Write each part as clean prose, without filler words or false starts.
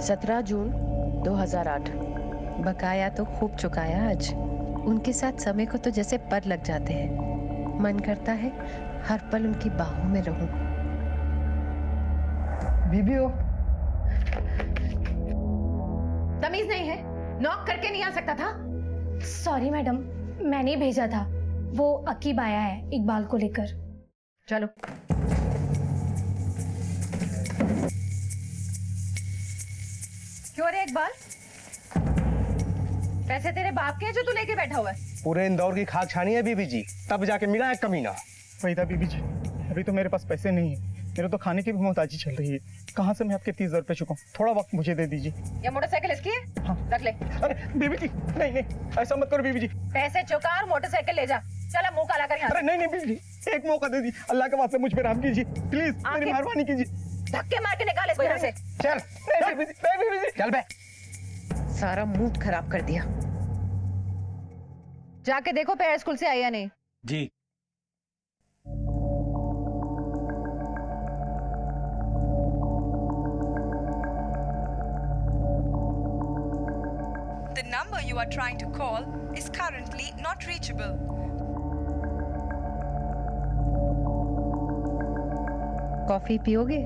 17 जून 2008। बकाया तो खूब चुकाया आज। उनके साथ समय को तो जैसे पर लग जाते हैं। मन करता है हर पल उनकी बाहों में रहूं। बीबी हो? तमीज नहीं है? नॉक करके नहीं आ सकता था? सॉरी मैडम, मैंने भेजा था। वो अकीब आया है इकबाल को लेकर। चलो। क्यों रे इकबाल? पैसे तेरे बाप के हैं जो तू लेके बैठा हुआ है? पूरे इंदौर की खाक छानी है बीबी जी, तब जाके मिला है कमीना। वही था बीबी जी, अभी तो मेरे पास पैसे नहीं है। मेरे तो खाने की भी मोहताजी चल रही है। कहाँ से मैं आपके 30,000 रुपए चुकाऊं? थोड़ा वक्त मुझे दे दीजिए। ये मोटरसाइकिल इसकी है? हाँ। रख ले। अरे बीबी जी, नहीं नहीं, ऐसा मत करो बीबी जी। पैसे चुका और मोटरसाइकिल ले जा। चल मुंह काला कर यहाँ अरे नहीं नहीं बीबी जी, एक मौका दे दी, अल्लाह के वास्ते मुझ पे रहम कीजिए प्लीज, मेरी मेहरबानी कीजिए। धक्के मार के निकाल इसको यहाँ से। चल नहीं बीबी जी, नहीं बीबी जी। चल बे। सारा मूड खराब कर दिया। जाके देखो पैर स्कूल से आई या नहीं। जी। The number you are trying to call is currently not reachable. Coffee पियोगे?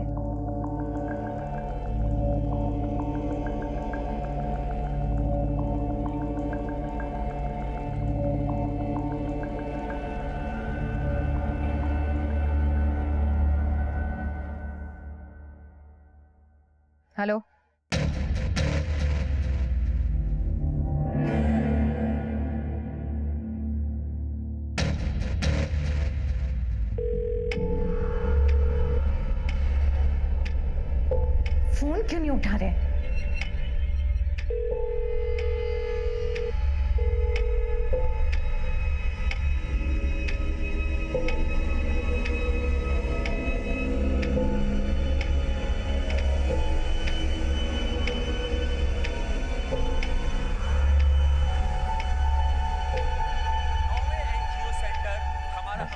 हेलो। फोन क्यों नहीं उठा रहे?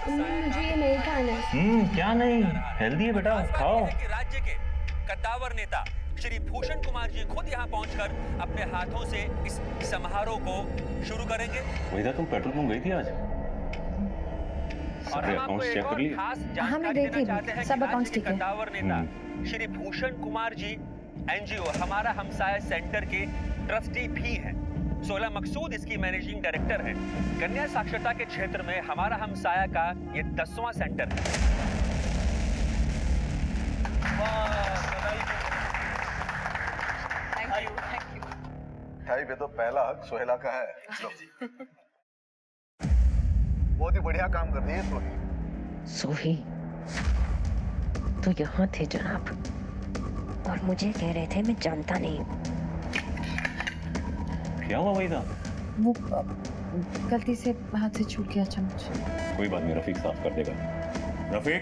मुझे ये नहीं खाना है। क्या नहीं, हेल्दी है बेटा, खाओ। राज्य के कद्दावर नेता श्री भूषण कुमार जी खुद यहाँ पहुंचकर अपने हाथों से इस समारोह को शुरू करेंगे। वहीदा, तुम पेट्रोल पंप गई थी आज? और हम आपको एक और खास जानकारी देना चाहते हैं सब कि अकाउंट्स राज्य के ठीक है। कद्दावर नेता श्री भूषण कुमार जी एनजीओ हमारा हमसाया सेंटर के ट्रस्टी भी हैं। 16 मकसूद इसकी मैनेजिंग डायरेक्टर हैं। कन्या साक्षरता के क्षेत्र में हमारा हमसाया का ये 10वां सेंटर है। मिठाई पे तो पहला हक सोहेला का है। बहुत ही बढ़िया काम कर रही है सोही। सोही तो यहाँ थे जनाब, और मुझे कह रहे थे मैं जानता नहीं। क्या हुआ वहीदा? वो गलती से हाथ से छूट गया चम्मच। कोई बात नहीं, रफीक साफ कर देगा। रफीक,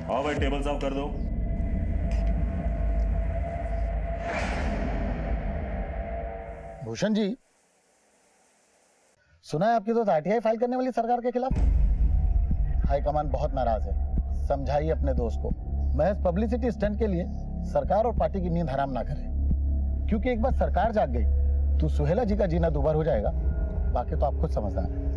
आओ भाई, टेबल साफ कर दो। भूषण जी, सुना है आपकी तो आरटीआई फाइल करने वाली सरकार के खिलाफ। हाईकमान बहुत नाराज है, समझाइए अपने दोस्त को महज पब्लिसिटी स्टंट के लिए सरकार और पार्टी की नींद हराम ना करे, क्योंकि एक बार सरकार जाग गई तो सुहेला जी का जीना दुबार हो जाएगा। बाकी तो आप खुद समझदार हैं।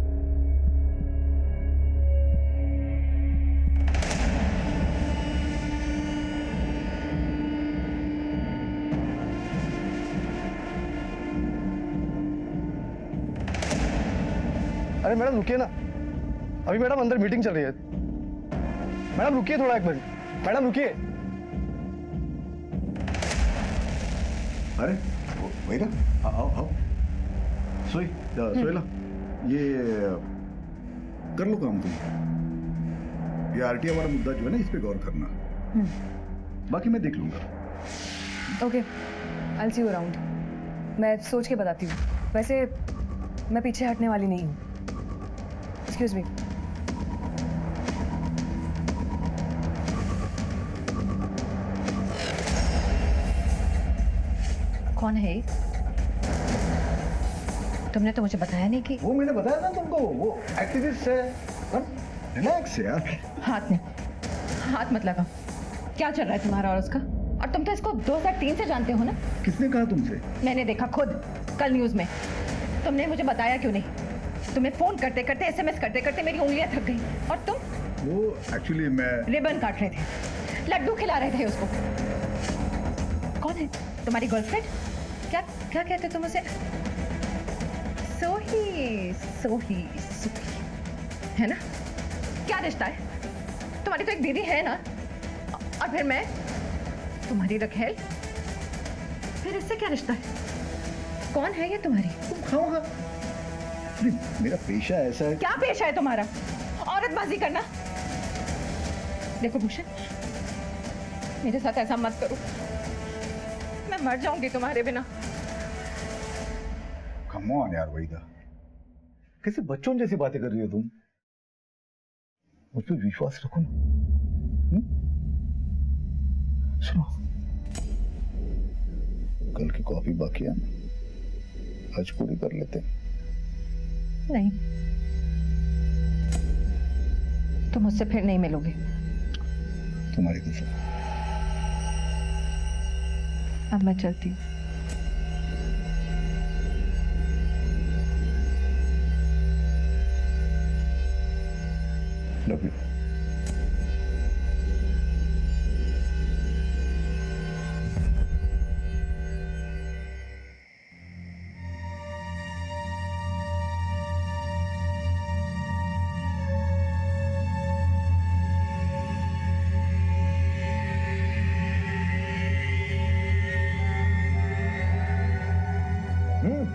अरे मैडम रुकिए ना, अभी मैडम अंदर मीटिंग चल रही है। मैडम रुकिए थोड़ा, एक मिनट। मैडम रुकिए। अरे वही ना, आओ आओ। सोहेला, ये कर लो काम तुम। ये आरटीआई वाला मुद्दा जो है ना, इस पे गौर करना। बाकी मैं देख लूंगा। Okay, I will see you around. मैं सोच के बताती हूँ। वैसे मैं पीछे हटने वाली नहीं हूँ। Excuse me. कौन है? तुमने तो मुझे बताया नहीं कि वो मैंने बताया ना तुमको, वो एक्टिविस्ट है। रिलैक्स यार। हाथ मत लगा। क्या चल रहा है तुम्हारा और उसका? और तुम तो इसको 2003 से जानते हो ना? किसने कहा तुमसे? मैंने देखा खुद कल न्यूज में। तुमने मुझे बताया क्यों नहीं? तुम्हें फोन करते करते, एसएमएस करते करते मेरी उंगलियां थक गई। और तुम वो एक्चुअली मैं रिबन काट रहे थे, लड्डू खिला रहे थे उसको। कौन है तुम्हारी गर्लफ्रेंड? क्या क्या कहते तुम उसे? सोही सोही सोही है ना? क्या रिश्ता है? तुम्हारी तो एक दीदी है ना, और फिर मैं तुम्हारी रखेल। फिर इससे क्या रिश्ता है? कौन है ये तुम्हारी? तुम खाओगा? मेरा पेशा ऐसा है। क्या पेशा है तुम्हारा? औरतबाजी करना। देखो भूषण, मेरे साथ ऐसा मत करो, मैं मर जाऊंगी तुम्हारे बिना। कम ऑन यार वहीदा, कैसे बच्चों जैसी बातें कर रही हो तुम? मुझ पर विश्वास रखो ना। सुनो, कल की कॉफी बाकी है, आज पूरी कर लेते हैं। नहीं, तुम मुझसे फिर नहीं मिलोगे। तुम्हारी कसम। अब मैं चलती हूँ। Love you.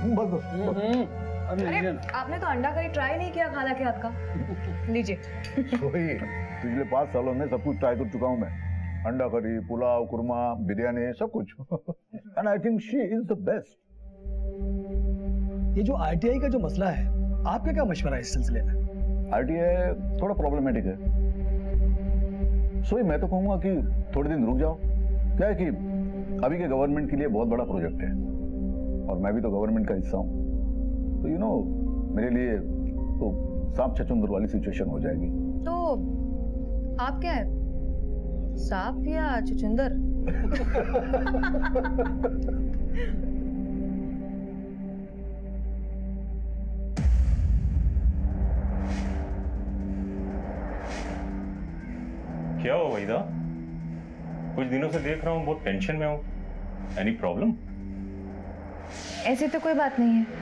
बस बस अरे आपने तो अंडा करी ट्राई नहीं किया खाला के हाथ का। लीजिए। वही पिछले 5 सालों में सब कुछ ट्राई कर चुका हूं मैं। अंडा करी, पुलाव, कुरमा, बिरयानी, सब कुछ। And I think she is the best. ये जो आरटीआई का जो मसला है, आपका क्या मशवरा है इस सिलसिले में? आरटीआई थोड़ा प्रॉब्लमेटिक है, सो मैं तो कहूंगा कि थोड़े दिन रुक जाओ। क्या है कि अभी के गवर्नमेंट के लिए बहुत बड़ा प्रोजेक्ट है, और मैं भी तो गवर्नमेंट का हिस्सा हूं, तो यू नो मेरे लिए तो सांप छछूंदर वाली सिचुएशन हो जाएगी। तो आप क्या है, सांप या छछूंदर? क्या हो वहीदा? कुछ दिनों से देख रहा हूँ बहुत टेंशन में हो। Any problem? ऐसे तो कोई बात नहीं है।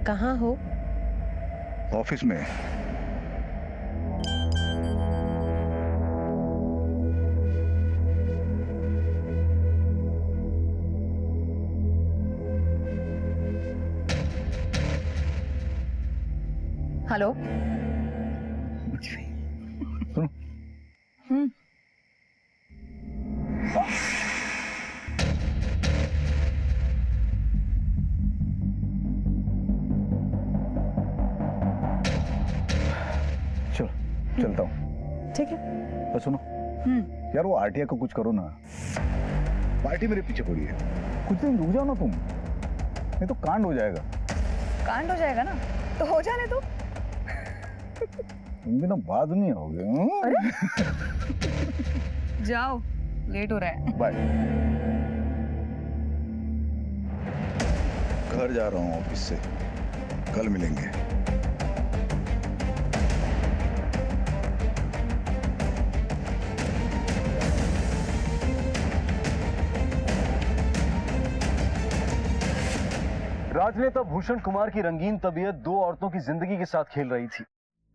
कहाँ हो? ऑफिस में। हेलो। सुनो, चलो चलता हूँ। ठीक है। तो सुनो यार, वो आरटीआई को कुछ करो ना। पार्टी मेरे पीछे पड़ी है, कुछ दिन रुक जाओ ना तुम, नहीं तो कांड हो जाएगा। कांड हो जाएगा ना, तो हो जाने दो। तुम भी ना बाद में आओगे। जाओ, लेट हो रहा है। बाय। घर जा रहा हूँ ऑफिस से, कल मिलेंगे। राजनेता भूषण कुमार की रंगीन तबीयत 2 औरतों की जिंदगी के साथ खेल रही थी।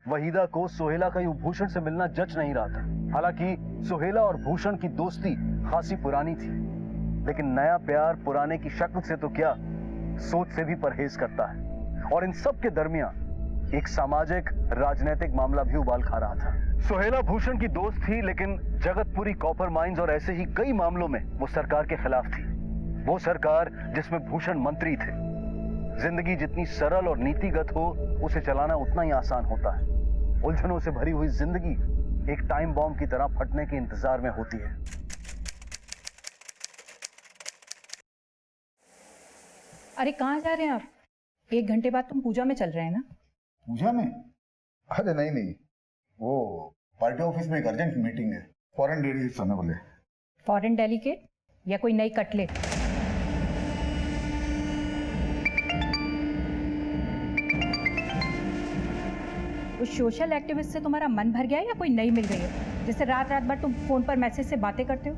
वहीदा को सोहेला का यूं भूषण से मिलना जच नहीं रहा था। हालांकि सोहेला और भूषण की दोस्ती खासी पुरानी थी, लेकिन नया प्यार पुराने की शक्ल से तो क्या, सोच से भी परहेज करता है। और इन सब के दरमियान एक सामाजिक राजनीतिक मामला भी उबाल खा रहा था। सोहेला भूषण की दोस्त थी, लेकिन जगतपुरी कॉपर माइंस और ऐसे ही कई मामलों में वो सरकार के खिलाफ थी। वो सरकार जिसमें भूषण मंत्री थे। जिंदगी जितनी सरल और नीतिगत हो, उसे चलाना उतना ही आसान होता है। उलझनों से भरी हुई जिंदगी एक टाइम बॉम्ब की तरह फटने के इंतजार में होती है। अरे कहाँ जा रहे हैं आप? 1 घंटे बाद तुम पूजा में चल रहे हैं ना? पूजा में? अरे नहीं नहीं, वो पार्टी ऑफिस में एक अर्जेंट मीटिंग है, फॉरेन डेलीगेट्स आने वाले। फॉरेन डेलीगेट या कोई नई कटलेट? उस सोशल एक्टिविस्ट से तुम्हारा मन भर गया है या कोई नई मिल गई है, जिससे रात रात भर तुम फोन पर मैसेज से बातें करते हो?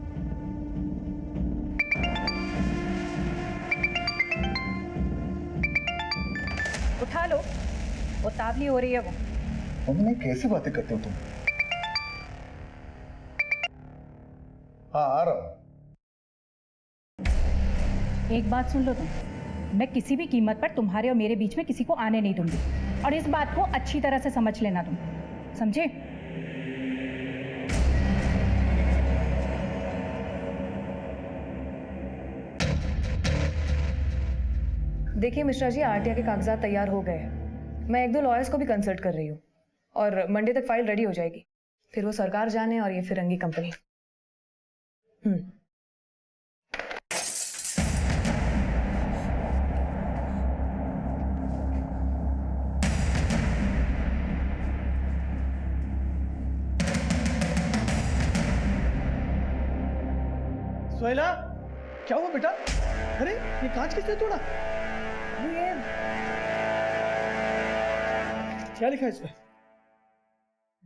उठा लो, उतावली हो रही है वो। मम्मी कैसी बातें करते हो तुम? हाँ आ रहा हूं। एक बात सुन लो तुम, मैं किसी भी कीमत पर तुम्हारे और मेरे बीच में किसी को आने नहीं दूंगी, और इस बात को अच्छी तरह से समझ लेना तुम, समझे? देखिए मिश्रा जी, आरटीआई के कागजात तैयार हो गए हैं। मैं 1-2 लॉयर्स को भी कंसल्ट कर रही हूँ और मंडे तक फाइल रेडी हो जाएगी। फिर वो सरकार जाने और ये फिरंगी कंपनी। सोहेला, क्या हुआ बेटा? अरे ये कांच किसने तोड़ा? ये क्या लिखा है इस पे?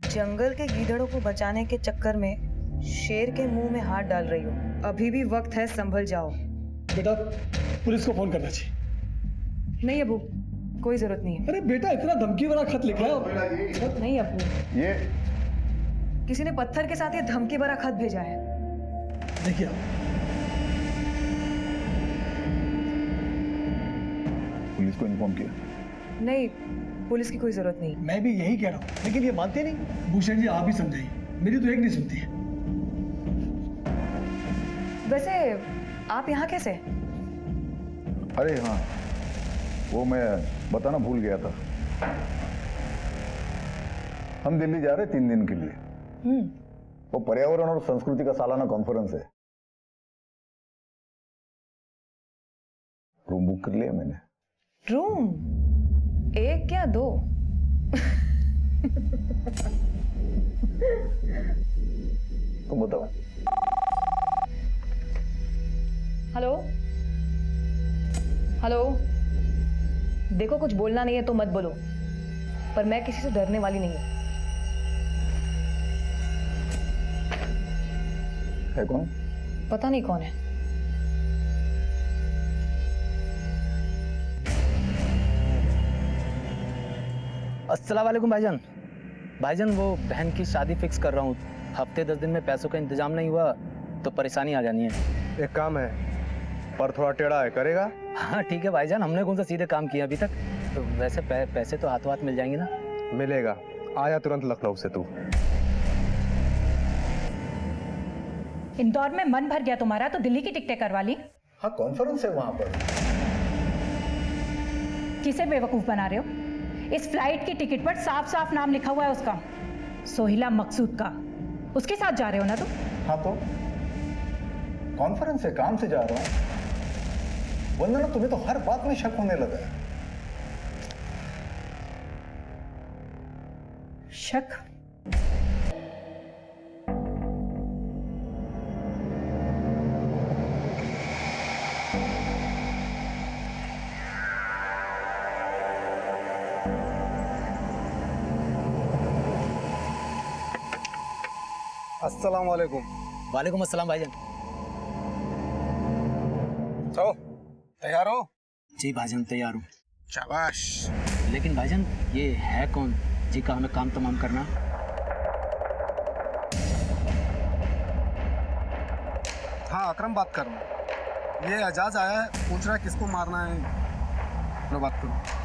जंगल के गीदड़ों को बचाने के चक्कर में शेर के मुंह में हाथ डाल रही हो। अभी भी वक्त है, संभल जाओ। बेटा पुलिस को फोन करना चाहिए। नहीं अबू, कोई जरूरत नहीं है। अरे बेटा इतना धमकी भरा खत लिखा है। नहीं अबू, ये किसी ने पत्थर के साथ ये धमकी भरा खत भेजा है। देखिए पुलिस को इन्फॉर्म किया? नहीं, पुलिस की कोई जरूरत नहीं। मैं भी यही कह रहा हूँ, लेकिन ये मानते नहीं। भूषण जी आप ही समझाइए, मेरी तो एक नहीं सुनती है। वैसे आप यहाँ कैसे? अरे हाँ, वो मैं बताना भूल गया था। हम दिल्ली जा रहे 3 दिन के लिए। वो पर्यावरण और संस्कृति का सालाना कॉन्फ्रेंस है। रूम बुक कर लिया मैंने। रूम? 1 या 2? तुम बताओ। हेलो हेलो, देखो कुछ बोलना नहीं है तो मत बोलो, पर मैं किसी से डरने वाली नहीं हूँ। है कौन? पता नहीं कौन है। अस्सलाम वालेकुम भाईजान। भाईजान वो बहन की शादी फिक्स कर रहा हूँ, हफ्ते 10 दिन में पैसों का इंतजाम नहीं हुआ तो परेशानी आ जानी है। एक काम है, पर थोड़ा टेढ़ा है, करेगा? हाँ ठीक है भाईजान, हमने कौन सा सीधे काम किया अभी तक। तो वैसे पैसे तो हाथों हाथ मिल जाएंगे ना? मिलेगा, आया तुरंत लखनऊ से तू। इंदौर में मन भर गया तुम्हारा तो दिल्ली की टिकटें करवा ली। हाँ कॉन्फ्रेंस है वहां पर। किसे बेवकूफ बना रहे हो? इस फ्लाइट की टिकट पर साफ साफ नाम लिखा हुआ है उसका, सोहिला मकसूद का। उसके साथ जा रहे हो ना तुम? हाँ तो कॉन्फ्रेंस है, काम से जा रहा हूँ। वंदना तुम्हें तो हर बात में शक होने लगा है। शक? अस्सलाम वालेकुम। वालेकुम अस्सलाम भाईजान। तो तैयार हो? जी भाईजान तैयार हूँ। शाबाश। लेकिन भाईजान ये है कौन जी का हमें काम तमाम करना? हाँ अकरम बात कर रहा हूँ। ये एजाज आया है, पूछ रहा है किसको मारना है। लो बात करो।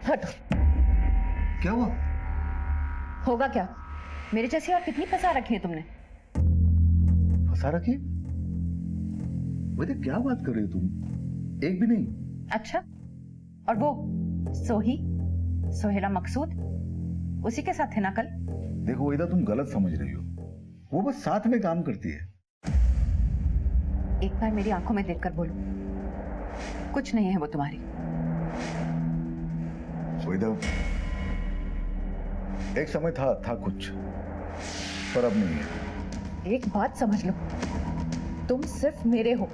हट। क्या हुआ? होगा क्या? मेरे जैसी और कितनी फंसा रखी है तुमने? फंसा रखी? वैसे क्या बात कर रही हो तुम? एक भी नहीं। अच्छा, और वो सोहेला मकसूद उसी के साथ थे ना कल? देखो वहीदा, तुम गलत समझ रही हो। वो बस साथ में काम करती है। एक बार मेरी आंखों में देखकर बोलो, कुछ नहीं है वो तुम्हारी। वहीदा, एक समय था कुछ, पर अब नहीं है। एक बात समझ लो, तुम सिर्फ मेरे हो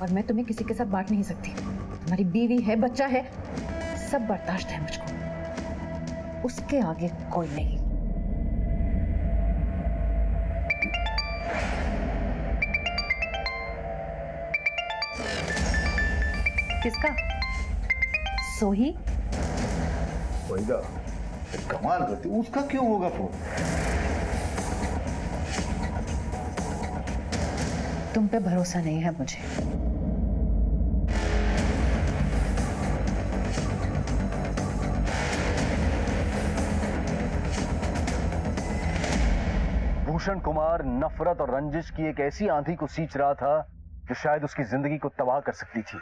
और मैं तुम्हें किसी के साथ बांट नहीं सकती। तुम्हारी बीवी है, बच्चा है, सब बर्दाश्त है मुझको, उसके आगे कोई नहीं। किसका? सोही? वहीदा, कमाल करती, उसका क्यों होगा फोन? तुम पे भरोसा नहीं है मुझे। भूषण कुमार नफरत और रंजिश की एक ऐसी आंधी को सींच रहा था जो शायद उसकी जिंदगी को तबाह कर सकती थी।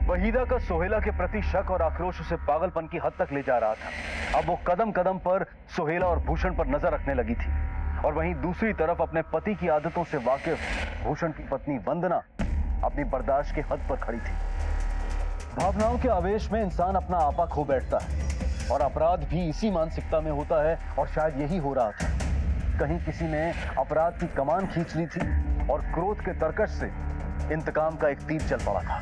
वहीदा का सोहेला के प्रति शक और आक्रोश उसे पागलपन की हद तक ले जा रहा था। अब वो कदम कदम पर सोहेला और भूषण पर नजर रखने लगी थी, और वहीं दूसरी तरफ अपने पति की आदतों से वाकिफ भूषण की पत्नी वंदना अपनी बर्दाश्त की हद पर खड़ी थी। भावनाओं के आवेश में इंसान अपना आपा खो बैठता है, और अपराध भी इसी मानसिकता में होता है, और शायद यही हो रहा था। कहीं किसी ने अपराध की कमान खींच ली थी और क्रोध के तरकश से इंतकाम का एक तीर चल पड़ा था।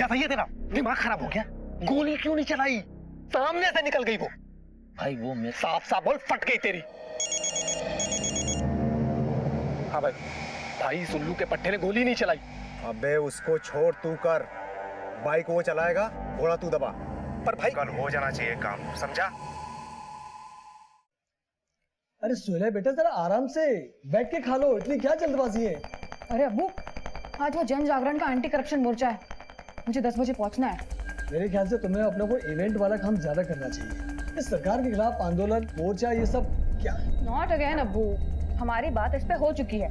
भैया तेरा दिमाग खराब हो गया? गोली क्यों नहीं चलाई? सामने से निकल गई वो। भाई वो मैं साफ साफ बोल, फट गई तेरी। हाँ भाई, भाई सुल्लू के पट्टे ने गोली नहीं चलाई। अबे उसको छोड़, तू कर। बाइक वो चलाएगा, घोड़ा तू दबा। पर भाई कल हो जाना चाहिए काम, समझा? अरे सोहेला बेटा, जरा आराम से बैठ के खा लो, इतनी क्या जल्दबाजी है? अरे अब्बू, आज वो जन जागरण का एंटी करप्शन मोर्चा है, मुझे 10 बजे पहुंचना है। मेरे ख्याल से तुम्हें अपने को इवेंट वाला काम ज्यादा करना चाहिए। इस सरकार के खिलाफ आंदोलन, मोर्चा, ये सब क्या? नॉट अगेन अब्बू, हमारी बात इस पे हो चुकी है।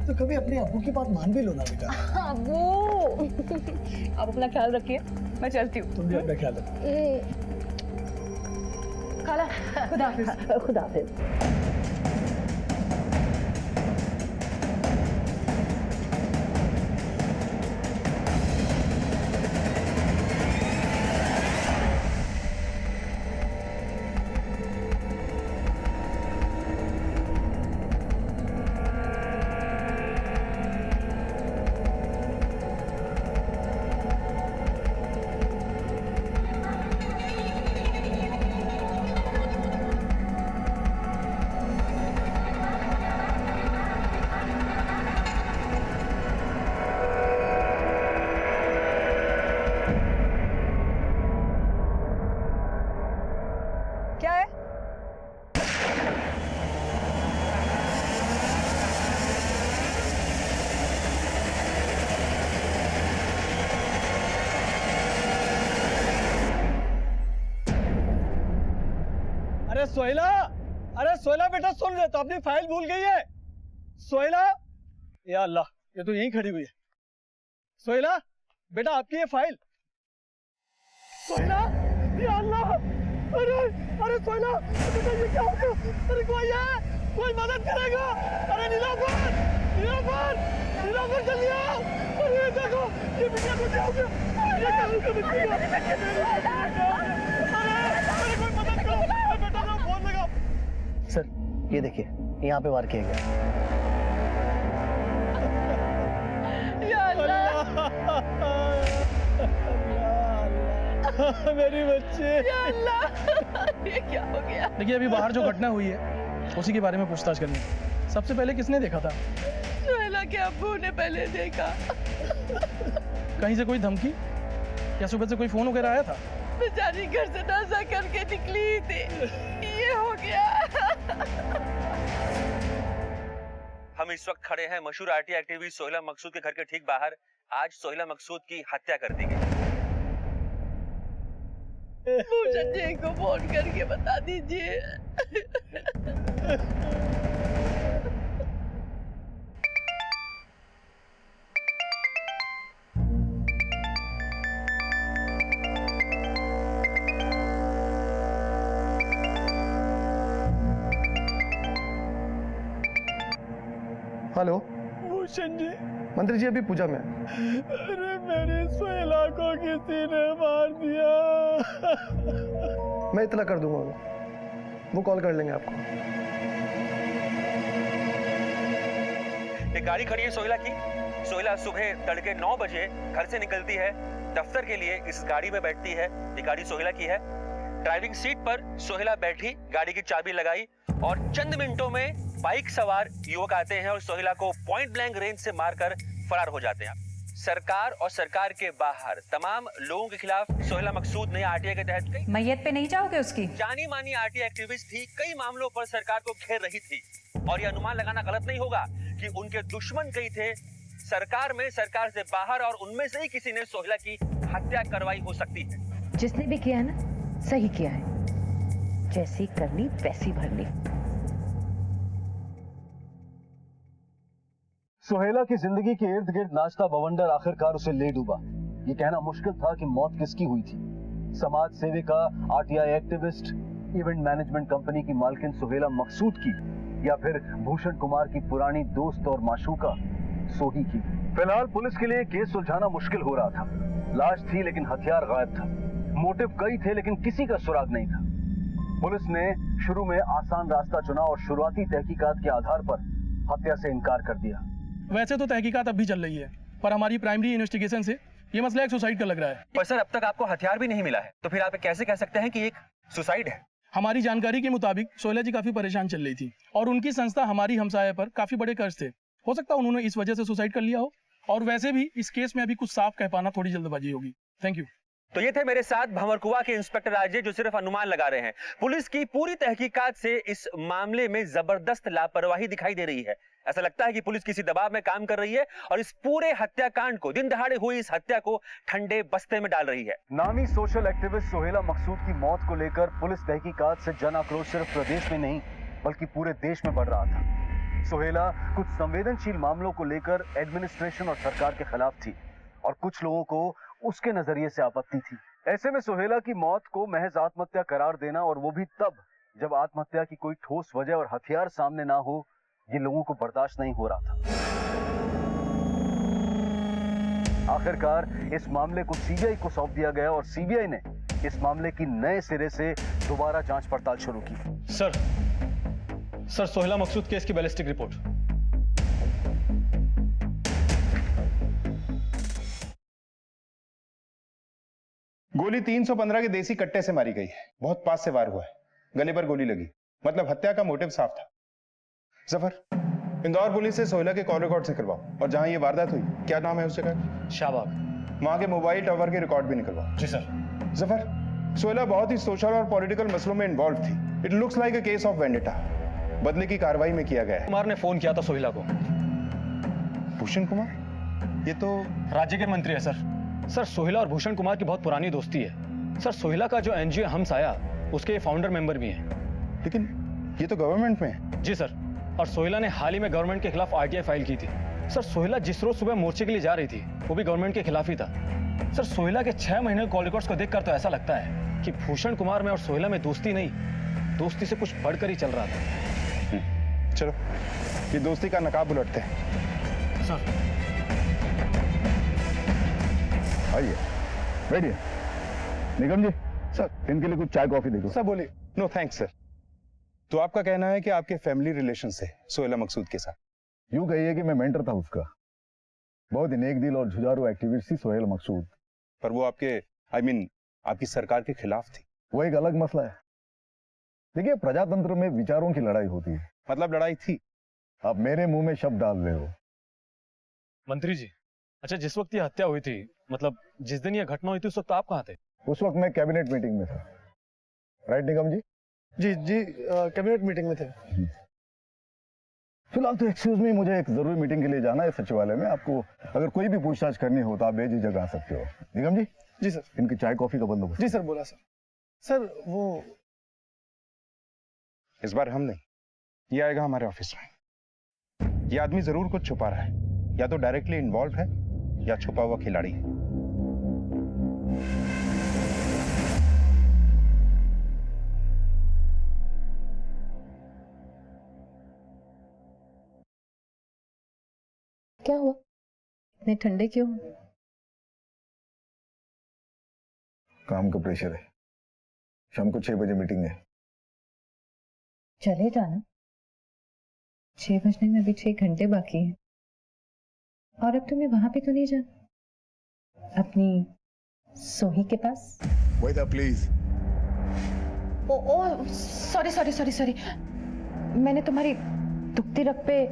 तो कभी अपने अब्बू की बात मान भी लो ना बेटा। अब्बू आप अपना ख्याल रखिए, मैं चलती हूँ। तुम भी अपना ख्याल रखो। खाला, खुदा हाफिज। खुदा हाफिज। क्या है? अरे सोहेला, अरे सोहेला बेटा सुन रहे तो अपनी फाइल भूल गई है। सोहेला, या अल्लाह, ये तो यहीं खड़ी हुई है। सोहेला बेटा, आपकी ये फाइल। सोहेला, या अल्लाह, अरे अरे सोहेला बेटा, ये क्या हो गया? अरे कोई है, कोई मदद करेगा? अरे नीलाफर, नीलाफर, नीलाफर जल्दी आओ। अरे देखो, ये बिटिया को क्या हो गया? ये क्या हो गया? अरे कोई मदद करो, बेटा को फोन लगाओ। सर ये देखिए, यहाँ पे वार किया गया। मेरी बच्ची, ये क्या हो गया? देखिए अभी बाहर जो घटना हुई है उसी के बारे में पूछताछ करनी है। सबसे पहले किसने देखा था? सोहेला के अब्बू ने पहले देखा। कहीं से कोई धमकी या सुबह से कोई फोन वगैरह आया था? बेचारी घर से नशा करके निकली थी, ये हो गया। हम इस वक्त खड़े हैं मशहूर आरटी एक्टिविस्ट सोहेला मकसूद के घर के ठीक बाहर। आज सोहेला मकसूद की हत्या कर दी गई। भूषण जी को फोन करके बता दीजिए। हेलो भूषण जी, मंत्री जी अभी पूजा में है। अरे मेरी सोहेला को किसी ने मार दिया। मैं इतना कर दूंगा वो कॉल कर लेंगे आपको। एक गाड़ी खड़ी है सोहेला की। सोहेला सुबह तड़के 9 बजे घर से निकलती है दफ्तर के लिए। इस गाड़ी में बैठती है। ये गाड़ी सोहेला की है। ड्राइविंग सीट पर सोहेला बैठी, गाड़ी की चाबी लगाई और चंद मिनटों में बाइक सवार युवक आते हैं और सोहेला को पॉइंट ब्लैंक रेंज से मारकर फरार हो जाते हैं। सरकार और सरकार के बाहर तमाम लोगों के खिलाफ सोहेला मकसूद ने आरटीआई के तहत कई मैयत पे नहीं जाओगे उसकी? जानी मानी आरटीआई एक्टिविस्ट थी, कई मामलों पर सरकार को घेर रही थी। और यह अनुमान लगाना गलत नहीं होगा कि उनके दुश्मन कई थे सरकार में, सरकार से बाहर, और उनमें से ही किसी ने सोहेला की हत्या करवाई हो सकती है। जिसने भी किया है ना, सही किया है। जैसी करनी वैसी भरनी। सोहेला की जिंदगी के इर्द गिर्द नाचता बवंडर आखिरकार उसे ले डूबा। ये कहना मुश्किल था कि मौत किसकी हुई थी, समाज सेविका, RTI activist, event management company की मालकिन सोहेला मकसूद की, या फिर भूषण कुमार की पुरानी दोस्त और माशूका सोही की। फिलहाल पुलिस के लिए केस सुलझाना मुश्किल हो रहा था। लाश थी लेकिन हथियार गायब था। मोटिव कई थे लेकिन किसी का सुराग नहीं था। पुलिस ने शुरू में आसान रास्ता चुना और शुरुआती तहकीकात के आधार पर हत्या से इनकार कर दिया। वैसे तो तहकीकात अब भी चल रही है, पर हमारी प्राइमरी इन्वेस्टिगेशन से ये मसला एक सुसाइड का लग रहा है। पर सर, अब तक आपको हथियार भी नहीं मिला है, तो फिर आप कैसे कह सकते हैं कि एक सुसाइड है? हमारी जानकारी के मुताबिक सोहेला जी काफी परेशान चल रही थी और उनकी संस्था हमारी हमसाया पर काफी बड़े कर्ज थे। हो सकता है उन्होंने इस वजह से सुसाइड कर लिया हो। और वैसे भी इस केस में अभी कुछ साफ कह पाना थोड़ी जल्दबाजी होगी। Thank you. तो ये थे मेरे साथ भंवरकुआ के इंस्पेक्टर राजे, जो सिर्फ अनुमान लगा रहे हैं। पुलिस की पूरी तहकीकात से इस मामले में जबरदस्त लापरवाही दिखाई दे रही है। ऐसा लगता है कि पुलिस किसी दबाव में काम कर रही है और इस पूरे हत्याकांड को, दिन दहाड़े हुई इस हत्या को ठंडे बस्ते में डाल रही है। नामी सोशल एक्टिविस्ट सोहेला मकसूद की मौत को लेकर पुलिस तहकीकात से जन आक्रोश सिर्फ प्रदेश में नहीं बल्कि पूरे देश में बढ़ रहा था। सोहेला कुछ संवेदनशील मामलों को लेकर एडमिनिस्ट्रेशन और सरकार के खिलाफ थी और कुछ लोगों को उसके नजरिए से आपत्ति थी। ऐसे में सोहेला की मौत को महज आत्महत्या करार देना, और वो भी तब जब आत्महत्या की कोई ठोस वजह और हथियार सामने ना हो, ये लोगों को बर्दाश्त नहीं हो रहा था। आखिरकार इस मामले को सीबीआई को सौंप दिया गया और सीबीआई ने इस मामले की नए सिरे से दोबारा जांच पड़ताल शुरू की। सर सोहेला मकसूद केस की बैलिस्टिक रिपोर्ट। गोली 315 के देसी कट्टे से मारी गई है। बहुत पास से वार हुआ है। गले पर गोली लगी, मतलब हत्या का मोटिव साफ था। जफर, इंदौर पुलिस से सोहेला के कॉल रिकॉर्ड से करवाओ, और जहां ये वारदात हुई, क्या नाम है उस जगह? शाहबाग। वहां के मोबाइल टावर के रिकॉर्ड भी निकलवाओ। जी सर। जफर, सोहेला बहुत ही सोशल और पॉलिटिकल मसलों में इन्वॉल्व थी। It looks like a case of vendetta. बदले की कार्रवाई में किया गया है। कुमार ने फोन किया था सोहेला को। भूषण कुमार? ये तो राज्य के मंत्री है सर सोहेला और भूषण कुमार की बहुत पुरानी दोस्ती है। सर सोहेला का जो एनजीओ हमसाया, उसके फाउंडर मेंबर भी हैं। लेकिन ये तो गवर्नमेंट में है। जी सर। और सोहेला ने हाल ही में गवर्नमेंट के खिलाफ आरटीआई फाइल की थी। सर सोहेला जिस रोज सुबह मोर्चे के लिए जा रही थी, वो भी गवर्नमेंट के खिलाफ ही था। सर सोहेला के 6 महीने कॉल रिकॉर्ड्स को देखकर तो ऐसा लगता है कि भूषण कुमार में और सोहेला में दोस्ती नहीं, दोस्ती से कुछ बढ़कर ही चल रहा था। चलो ये दोस्ती का नकाब उलटते हैं। सर आइए, बैठिए। निगम जी, सर इनके लिए कुछ चाय कॉफी दे दो। सर बोलिए। No thanks sir. तो आपका कहना है कि आपके फैमिली रिलेशन से सोहेला मकसूद के साथ? यूं कहिए कि मैं मेंटर था उसका। बहुत ही नेक दिल और जुझारू एक्टिविस्ट थी सोहेला मकसूद। पर वो आपके आपकी सरकार के खिलाफ थी। वो एक अलग मसला है। देखिए, प्रजातंत्र में विचारों की लड़ाई होती है। मतलब लड़ाई थी? आप मेरे मुंह में शब्द डाल रहे हो। मंत्री जी, अच्छा जिस वक्त ये हत्या हुई थी मतलब जिस दिन ये घटना हुई थी उस वक्त आप कहाँ थे? उस वक्त मैं कैबिनेट मीटिंग में था। राइट निगम जी? जी जी, कैबिनेट मीटिंग में थे। फिलहाल तो एक्सक्यूज मी, मुझे एक जरूरी मीटिंग के लिए जाना है सचिवालय में। आपको अगर कोई भी पूछताछ करनी हो तो आप बेझिझक आ सकते हो। निगम जी? जी सर। इनकी चाय कॉफी का बंदोबस्त। जी सर, बोला सर। सर वो इस बार हम नहीं, ये आएगा हमारे ऑफिस में। ये आदमी जरूर कुछ छुपा रहा है, या तो डायरेक्टली इन्वॉल्व है या छुपा हुआ खिलाड़ी है। क्या हुआ? इतने ठंडे क्यों? काम का प्रेशर है। शाम को 6 बजे मीटिंग है। चले जाना। 6 बजने में अभी 6 घंटे बाकी हैं। और अब तुम्हें वहां पे तो नहीं जाना अपनी सोही के पास? Veda please. Oh sorry sorry sorry sorry, मैंने तुम्हारी दुखती रग पे।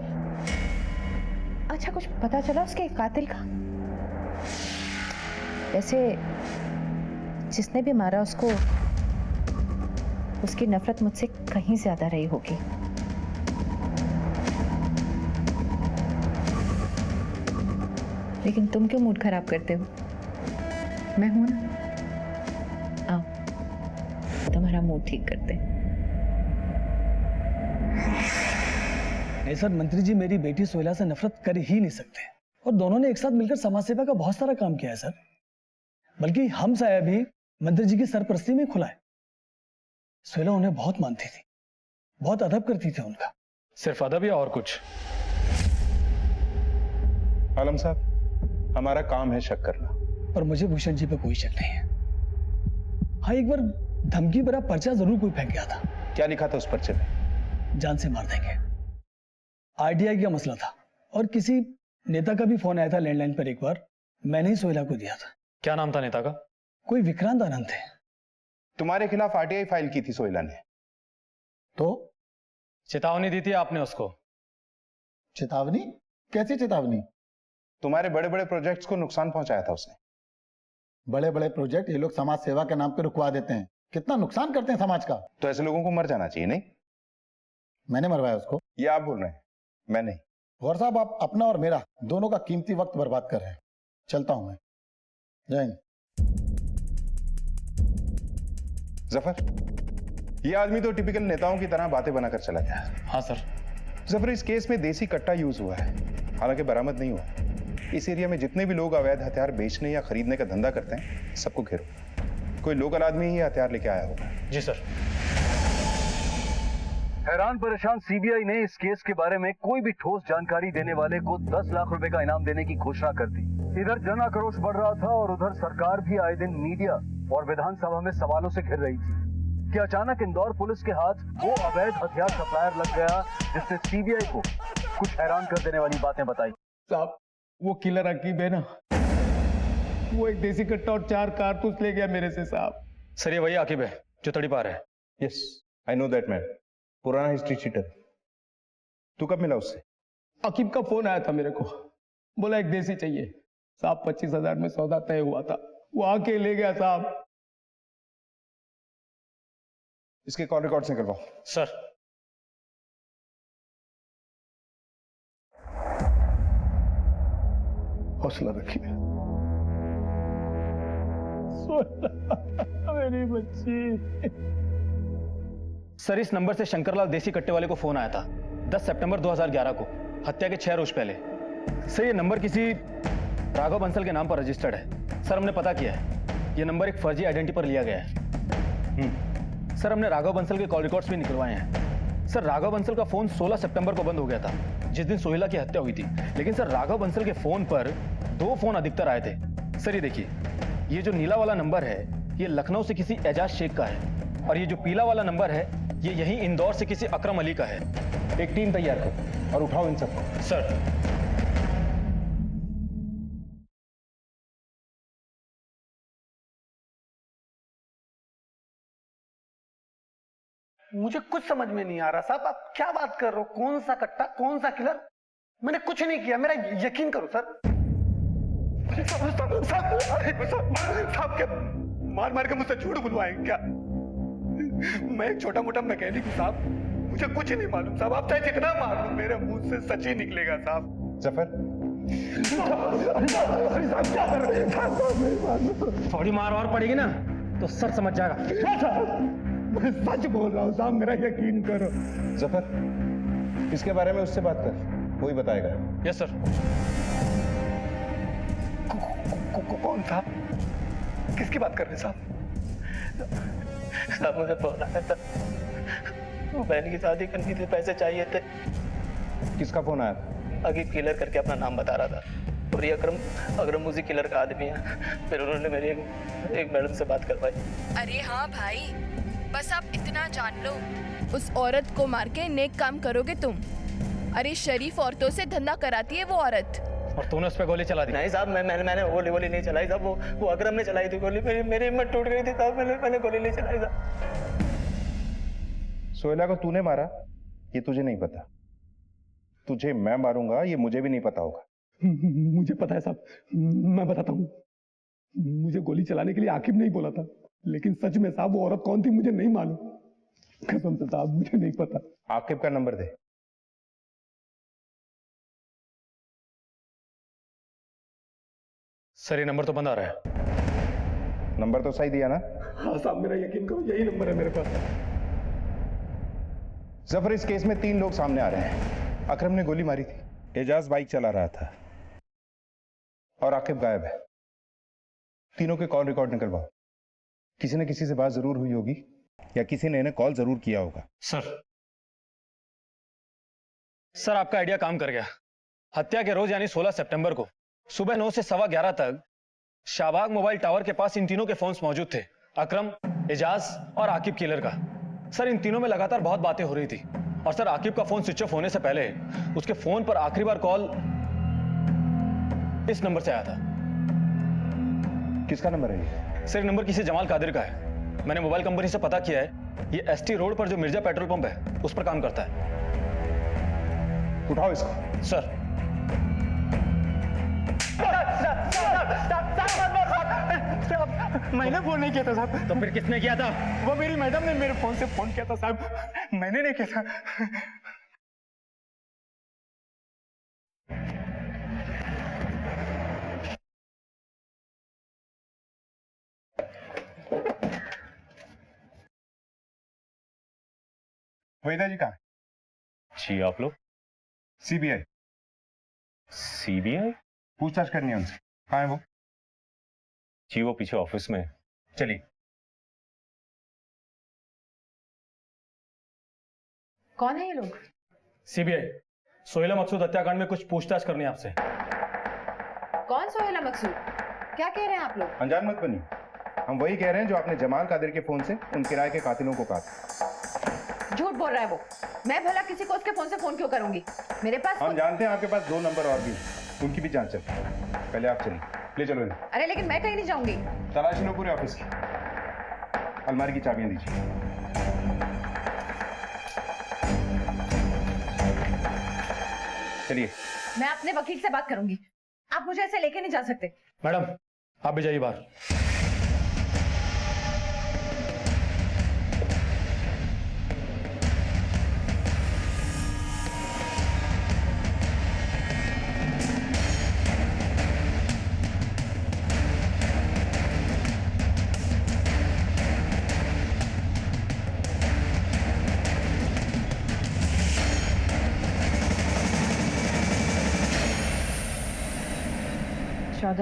अच्छा, कुछ पता चला उसके कातिल का? वैसे जिसने भी मारा उसको, उसकी नफरत मुझसे कहीं ज्यादा रही होगी। लेकिन तुम क्यों मूड खराब करते हो? मैं हूं ना, आओ तुम्हारा मूड ठीक करते हैं। नहीं सर, मंत्री जी मेरी बेटी सोहेला से नफरत कर ही नहीं सकते, और दोनों ने एक साथ मिलकर समाज सेवा का बहुत सारा काम किया है सर। बल्कि हम साया भी मंत्री जी की सरपरस्ती में खुला है। सोहेला उन्हें बहुत मानती थी, बहुत अदब करती थी उनका। सिर्फ अदब या और कुछ? आलम साहब, हमारा काम है शक करना। पर मुझे भूषण जी पे कोई शक नहीं है। हाँ, एक बार धमकी भरा पर्चा जरूर कोई फेंक गया था। क्या लिखा था उस पर्चे में? जान से मार देंगे। आरटीआई का मसला था, और किसी नेता का भी फोन आया था लैंडलाइन पर। एक बार मैंने ही सोहेला को दिया था। क्या नाम था नेता का? कोई विक्रांत आनंद थे। तुम्हारे खिलाफ आरटीआई फाइल की थी सोहेला ने। तो चेतावनी दी थी आपने उसको? चेतावनी? कैसी चेतावनी? तुम्हारे बड़े बड़े प्रोजेक्ट्स को नुकसान पहुंचाया था उसने। बड़े बड़े प्रोजेक्ट ये लोग समाज सेवा के नाम पे रुकवा देते हैं। कितना नुकसान करते हैं समाज का। तो ऐसे लोगों को मर जाना चाहिए, नहीं? मैंने मरवाया उसको? ये आप बोल रहे हैं, मैं नहीं। गौर साहब, आप अपना और मेरा दोनों का कीमती वक्त बर्बाद कर रहे हैं। चलता हूं मैं। जय हिंद। जफर, ये आदमी तो टिपिकल नेताओं की तरह बातें बनाकर चला गया। हाँ सर। जफर, इस केस में देसी कट्टा यूज हुआ है, हालांकि बरामद नहीं हुआ। इस एरिया में जितने भी लोग अवैध हथियार बेचने या खरीदने का धंधा करते हैं, सबको घेरो। कोई लोकल आदमी ही हथियार लेके आया होगा। जी सर। हैरान परेशान सीबीआई ने इस केस के बारे में कोई भी ठोस जानकारी देने वाले को 10 लाख रुपए का इनाम देने की घोषणा कर दी। इधर जन आक्रोश बढ़ रहा था और उधर सरकार भी आए दिन मीडिया और विधानसभा में सवालों से घिर रही थी कि अचानक इंदौर पुलिस के हाथ वो अवैध हथियार सप्लायर लग गया जिसने सीबीआई को कुछ हैरान कर देने वाली बातें बताई। साहब, वो किलर अकीब है ना, वो एक देसी कट्टा और 4 कारतूस ले गया मेरे से साहब। सर, ये वही आकिब है जो तड़ीपार है। Yes, I know that man. पुराना हिस्ट्री चीटर। तू कब मिला उससे? अकीब का फोन आया था मेरे को, बोला एक देसी चाहिए साहब। 25,000 में सौदा तय हुआ था, वो आके ले गया साहब। इसके कॉल रिकॉर्ड्स निकलवाओ। सर। हौसला रखिए। मेरी बच्ची। सर, इस नंबर से शंकरलाल देसी कट्टे वाले को फोन आया था 10 सितंबर 2011 को, हत्या के 6 रोज पहले। सर, ये नंबर किसी राघव बंसल के नाम पर रजिस्टर्ड है। सर, हमने पता किया है, ये नंबर एक फर्जी आइडेंटिटी पर लिया गया है। सर, हमने राघव बंसल के कॉल रिकॉर्ड्स भी निकलवाए हैं। सर, राघव बंसल का फोन 16 सितंबर को बंद हो गया था, जिस दिन सोहेला की हत्या हुई थी। लेकिन सर, राघव बंसल के फोन पर 2 फोन अधिकतर आए थे। सर, ये देखिए, ये जो नीला वाला नंबर है ये लखनऊ से किसी एजाज शेख का है, और ये जो पीला वाला नंबर है ये यहीं इंदौर से किसी अकरम अली का है। एक टीम तैयार करो और उठाओ इन सबको। सर। मुझे कुछ समझ में नहीं आ रहा साहब, आप क्या बात कर रहे हो? कौन सा कट्टा, कौन सा किलर? मैंने कुछ नहीं किया, मेरा यकीन करो सर। साहब क्या मार मार के मुझसे झूठ बुलवाएंगे क्या? मैं एक छोटा मोटा मैकेनिक हूँ साहब, मुझे कुछ नहीं मालूम साहब। आप चाहे जितना मार लो, मेरे मुंह से सच ही निकलेगा साहब। जफर, थोड़ी मार और पड़ेगी ना तो सब समझ जाएगा। मैं सच बोल रहा हूँ साहब, मेरा यकीन करो। जफर, इसके बारे में उससे बात कर, वही बताएगा। Yes sir. कौन साहब? किसकी बात कर रहे हैं साहब? साहब मुझे फोन आया था, वो बहन की शादी करनी थी, पैसे चाहिए थे। किसका फोन आया था? अकीब किलर करके अपना नाम बता रहा था, और ये अकरम उसी किलर का आदमी है। फिर उन्होंने मेरी एक मैडम से बात करवाई। अरे हाँ भाई, बस आप इतना जान लो, उस औरत को मार के नेक काम करोगे तुम। अरे शरीफ औरतों से धंधा कराती है वो औरत। और तूने उस पर गोली चला दी? नहीं साहब, मैंने गोली नहीं चलाई साहब, वो अकरम ने चलाई थी गोली। मेरी हिम्मत टूट गई थी साहब, मैंने गोली नहीं चलाई साहब। सोहेला को तूने मारा ये तुझे नहीं पता, तुझे मैं मारूंगा ये मुझे भी नहीं पता होगा। मुझे पता है साहब, मैं बताता हूँ। मुझे गोली चलाने के लिए आकिब नहीं बोला था, लेकिन सच में साहब वो औरत कौन थी मुझे नहीं मालूम। कसम से साहब मुझे नहीं पता। आकिब का नंबर दे। सर ये नंबर तो बंद आ रहा है। नंबर तो सही दिया ना? हाँ साहब, मेरा यकीन करो यही नंबर है मेरे पास। जफर, इस केस में 3 लोग सामने आ रहे हैं। अकरम ने गोली मारी थी, एजाज बाइक चला रहा था, और आकिब गायब है। तीनों के कॉल रिकॉर्ड निकलवाओ। किसी न किसी से बात जरूर हुई होगी, या किसी ने इन्हें कॉल जरूर किया होगा। सर आपका आइडिया काम कर गया। हत्या के रोज यानी 16 सितंबर को सुबह 9 से 11:15 तक शाहबाग मोबाइल टावर के पास इन तीनों के फोन्स मौजूद थे, अकरम, एजाज और आकिब किलर का। सर इन तीनों में लगातार बहुत बातें हो रही थी, और सर आकिब का फोन स्विच ऑफ होने से पहले उसके फोन पर आखिरी बार कॉल इस नंबर से आया था। किसका नंबर है ये? सर नंबर किसी जमाल कादिर का है। मैंने मोबाइल कंपनी से पता किया है, ये एसटी रोड पर जो मिर्जा पेट्रोल पंप है उस पर काम करता है। उठाओ इसको। सर मैंने फोन नहीं किया था साहब। तो फिर किसने किया था? वो मेरी मैडम ने मेरे फोन से फोन किया था साहब, मैंने नहीं किया था। वहीदा जी कहाँ है? जी आप लोग? सीबीआई। सीबीआई? पूछताछ करनी है उनसे। कहाँ है वो? जी वो पीछे ऑफिस में। चलिए। कौन है ये लोग? सीबीआई। सोहेला मकसूद हत्याकांड में कुछ पूछताछ करनी है आपसे। कौन सोहेला मकसूद? क्या कह रहे हैं आप लोग? अनजान मत बनिए, हम वही कह रहे हैं जो आपने जमाल कादिर के फोन से उन किराए के कातिलों को कहा। झूठ बोल रहा है वो। मैं भला किसी को उसके फोन से फोन क्यों करूंगी? मेरे पास हम जानते हैं आपके पास 2 नंबर और भी, उनकी भी जांच चलती है। पहले आप चलिए, ले चलो इन्हें। अरे लेकिन मैं कहीं नहीं जाऊंगी। तलाशी लो पूरे ऑफिस की। अलमारी की चाबियां दीजिए। चलिए। मैं अपने वकील से बात करूंगी, आप मुझे ऐसे लेके नहीं जा सकते। मैडम आप भी जाइए बाहर।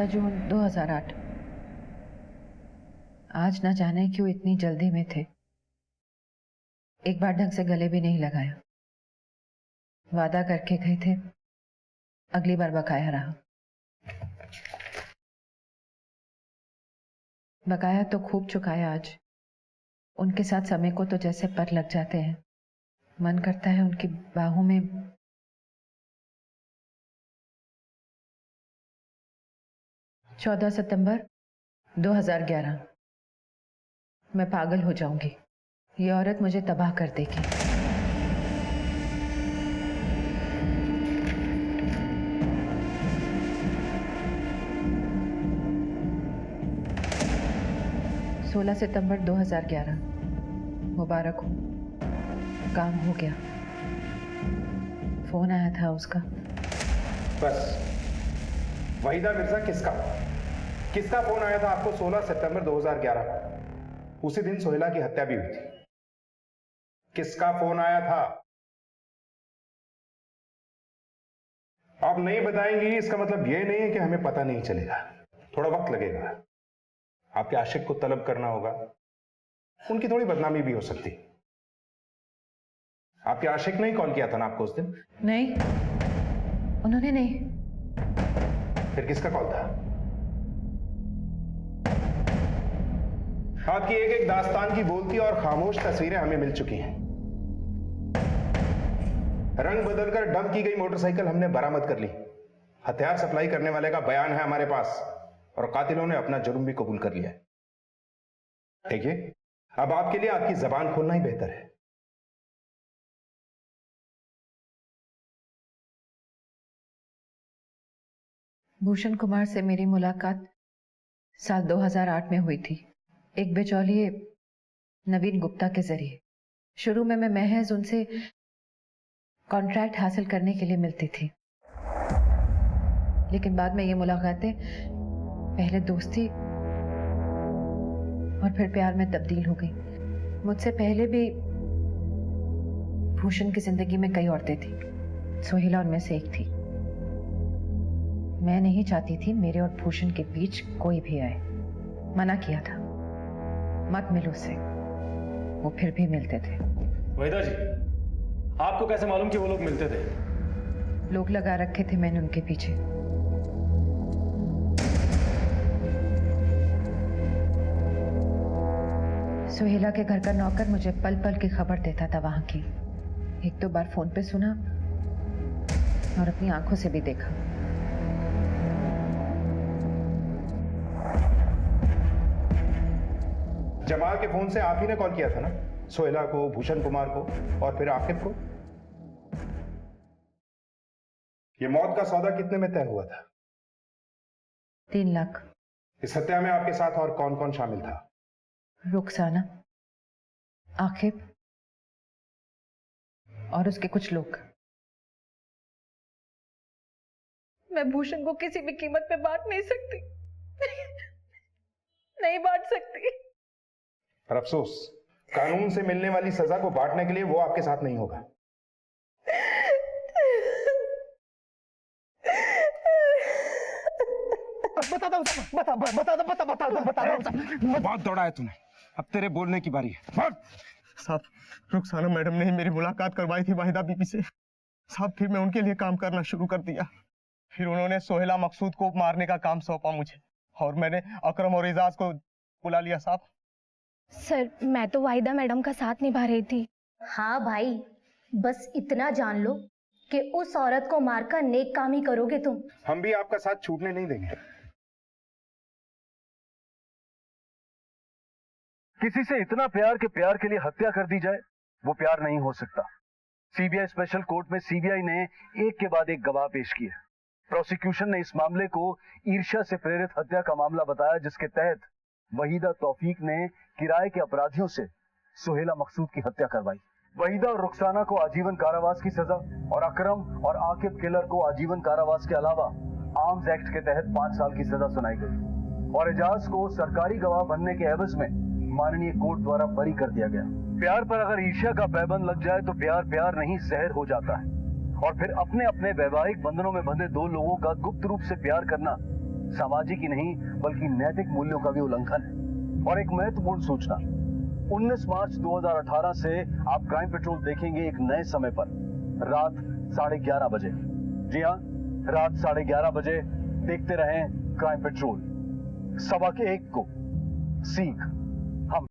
जून 2008। आज न जाने क्यों इतनी जल्दी में थे। एक बार ढंग से गले भी नहीं लगाया। वादा करके गए थे, अगली बार बकाया रहा। बकाया तो खूब चुकाया आज। उनके साथ समय को तो जैसे पर लग जाते हैं। मन करता है उनकी बाहों में 14 सितंबर 2011। मैं पागल हो जाऊंगी। ये औरत मुझे तबाह कर देगी। 16 सितंबर 2011 मुबारक हो, काम हो गया। फोन आया था उसका। बस वहीदा मिर्जा किसका फोन आया था आपको 16 सितंबर 2011 को? उसी दिन सोहेला की हत्या भी हुई थी। किसका फोन आया था? आप नहीं बताएंगी इसका मतलब यह नहीं है कि हमें पता नहीं चलेगा। थोड़ा वक्त लगेगा। आपके आशिक को तलब करना होगा, उनकी थोड़ी बदनामी भी हो सकती। आपके आशिक ने ही कॉल किया था ना आपको उस दिन? नहीं, उन्होंने नहीं। फिर किसका कॉल था? आपकी एक एक दास्तान की बोलती और खामोश तस्वीरें हमें मिल चुकी हैं। रंग बदलकर डंप की गई मोटरसाइकिल हमने बरामद कर ली। हथियार सप्लाई करने वाले का बयान है हमारे पास और कातिलों ने अपना जुर्म भी कबूल कर लिया है। देखिए, अब आपके लिए आपकी जबान खोलना ही बेहतर है। भूषण कुमार से मेरी मुलाकात साल 2008 में हुई थी, एक बिचौलिए नवीन गुप्ता के जरिए। शुरू में मैं महज उनसे कॉन्ट्रैक्ट हासिल करने के लिए मिलती थी, लेकिन बाद में ये मुलाकातें पहले दोस्ती और फिर प्यार में तब्दील हो गई। मुझसे पहले भी भूषण की जिंदगी में कई औरतें थी, सोहेला उनमें से एक थी। मैं नहीं चाहती थी मेरे और भूषण के बीच कोई भी आए। मना किया था, मत मिलो उससे। वो फिर भी मिलते थे। वहीदा जी, आपको कैसे मालूम कि वो लोग मिलते थे? लोग लगा रखे थे मैंने उनके पीछे। सोहेला के घर का नौकर मुझे पल पल की खबर देता था वहां की। एक दो बार फोन पे सुना और अपनी आंखों से भी देखा। जमाल के फोन से आप ही ने कॉल किया था ना सोहेला को, भूषण कुमार को और फिर आकिब को? ये मौत का सौदा कितने में तय हुआ था? 3 लाख। इस हत्या में आपके साथ और कौन कौन शामिल था? रुखसाना, आकिब और उसके कुछ लोग। मैं भूषण को किसी भी कीमत पे बांट नहीं सकती। नहीं बांट सकती। पर अफसोस, कानून से मिलने वाली सजा को बांटने के लिए वो आपके साथ नहीं होगा। बहुत दौड़ा है तूने, अब तेरे बोलने की बारी है। साहब, रुखसाना मैडम ने ही मेरी मुलाकात करवाई थी वाहिदा बीबी से। साहब, फिर मैं उनके लिए काम करना शुरू कर दिया। फिर उन्होंने सोहेला मकसूद को मारने का काम सौंपा मुझे और मैंने अकरम और एजाज को बुला लिया। साहब सर, मैं तो वाहिदा मैडम का साथ निभा रही थी। हाँ भाई, बस इतना जान लो कि उस औरत को मारकर नेक काम ही करोगे तुम। हम भी आपका साथ छूटने नहीं देंगे। किसी से इतना प्यार के प्यार के लिए हत्या कर दी जाए, वो प्यार नहीं हो सकता। सीबीआई स्पेशल कोर्ट में सीबीआई ने एक के बाद एक गवाह पेश किए। प्रोसिक्यूशन ने इस मामले को ईर्ष्या से प्रेरित हत्या का मामला बताया, जिसके तहत वहीदा तौफीक ने किराए के अपराधियों से सोहेला मकसूद की हत्या करवाई। वहीदा और रुखसाना को आजीवन कारावास की सजा और अकरम और आकिब किलर को आजीवन कारावास के अलावा आर्म्स एक्ट के तहत 5 साल की सजा सुनाई गई और एजाज को सरकारी गवाह बनने के एवज में माननीय कोर्ट द्वारा बरी कर दिया गया। प्यार पर अगर ईर्ष्या का पैबंद लग जाए तो प्यार प्यार नहीं जहर हो जाता है और फिर अपने अपने वैवाहिक बंधनों में बंधे दो लोगों का गुप्त रूप से प्यार करना सामाजिक ही नहीं बल्कि नैतिक मूल्यों का भी उल्लंघन है। और एक महत्वपूर्ण सूचना, 19 मार्च 2018 से आप क्राइम पेट्रोल देखेंगे एक नए समय पर, रात 11:30 बजे। जी हाँ, रात 11:30 बजे देखते रहें क्राइम पेट्रोल। 1:15 को सीख